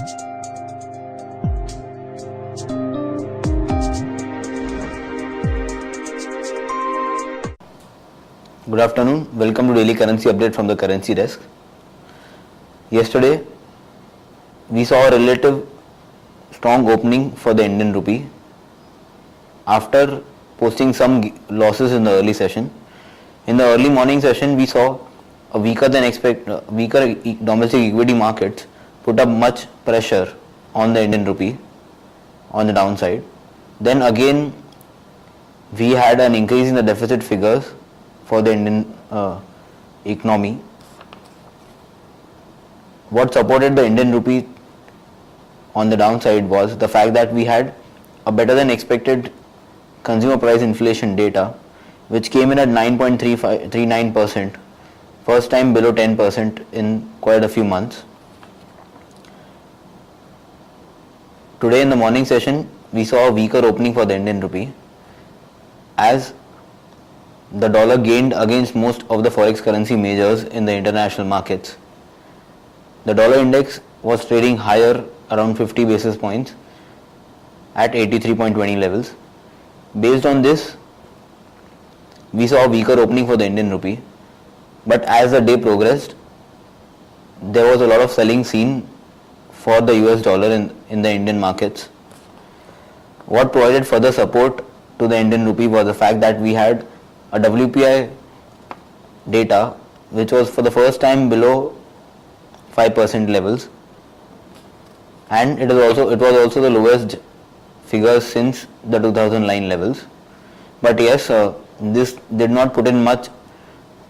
Good afternoon. Welcome to daily currency update from the currency desk. Yesterday, we saw a relative strong opening for the Indian rupee after posting some losses in the early session. In the early morning session, we saw a weaker domestic equity markets put up much pressure on the Indian rupee on the downside. Then again, we had an increase in the deficit figures for the Indian economy. What supported the Indian rupee on the downside was the fact that we had a better than expected consumer price inflation data, which came in at 9.39%, first time below 10% in quite a few months. Today in the morning session, we saw a weaker opening for the Indian rupee as the dollar gained against most of the forex currency majors in the international markets. The dollar index was trading higher around 50 basis points at 83.20 levels. Based on this, we saw a weaker opening for the Indian rupee, but as the day progressed, there was a lot of selling seen for the US dollar in the Indian markets. What provided further support to the Indian rupee was the fact that we had a WPI data which was for the first time below 5% levels, and it was also the lowest figures since the 2000 line levels. But yes, this did not put in much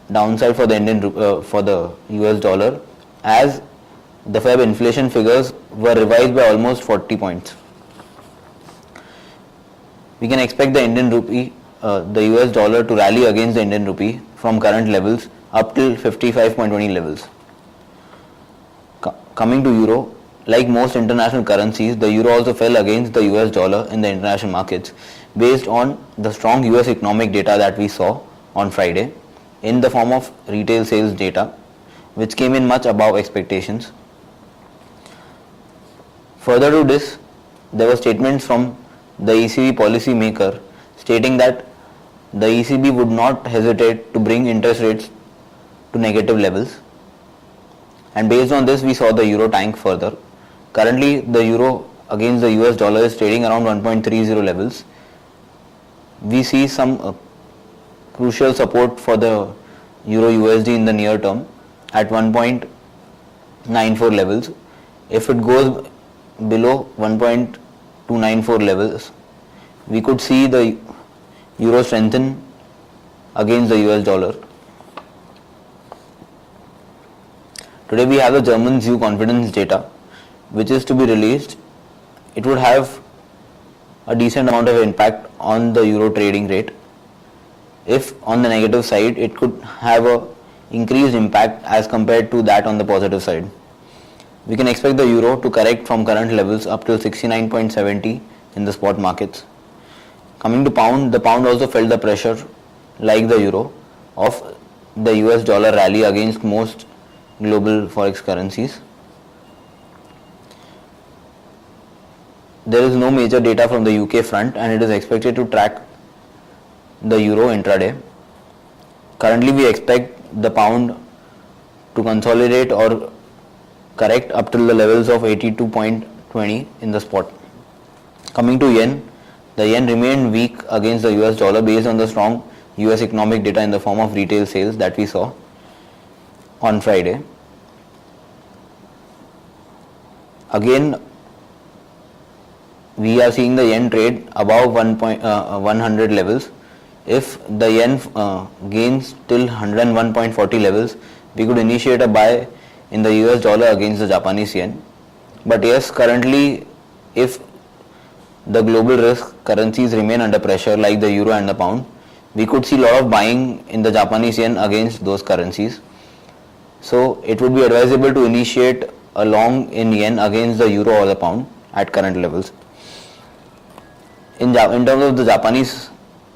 downside for the US dollar, as the Feb inflation figures were revised by almost 40 points. We can expect the Indian rupee, the US dollar to rally against the Indian rupee from current levels up till 55.20 levels. Coming to euro, like most international currencies, the euro also fell against the US dollar in the international markets based on the strong US economic data that we saw on Friday in the form of retail sales data, which came in much above expectations. Further to this, there were statements from the ECB policy maker stating that the ECB would not hesitate to bring interest rates to negative levels, and based on this we saw the euro tank further. Currently the euro against the US dollar is trading around 1.30 levels. We see some crucial support for the euro USD in the near term at 1.94 levels. If it goes below 1.294 levels, we could see the euro strengthen against the US dollar. Today we have the German ZEW confidence data, which is to be released. It would have a decent amount of impact on the euro trading rate. If on the negative side, it could have a increased impact as compared to that on the positive side. We can expect the euro to correct from current levels up till 69.70 in the spot markets. Coming to pound, the pound also felt the pressure like the euro of the US dollar rally against most global forex currencies. There is no major data from the UK front, and it is expected to track the euro intraday. Currently we expect the pound to consolidate or correct up till the levels of 82.20 in the spot. Coming to yen, the yen remained weak against the US dollar based on the strong US economic data in the form of retail sales that we saw on Friday. Again, we are seeing the yen trade above 100 levels. If the yen gains till 101.40 levels, we could initiate a buy in the US dollar against the Japanese yen. But yes, currently if the global risk currencies remain under pressure like the euro and the pound, we could see a lot of buying in the Japanese yen against those currencies. So it would be advisable to initiate a long in yen against the euro or the pound at current levels. In terms of the Japanese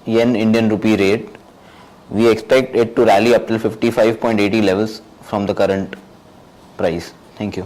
yen Indian rupee rate, we expect it to rally up till 55.80 levels from the current price. Thank you.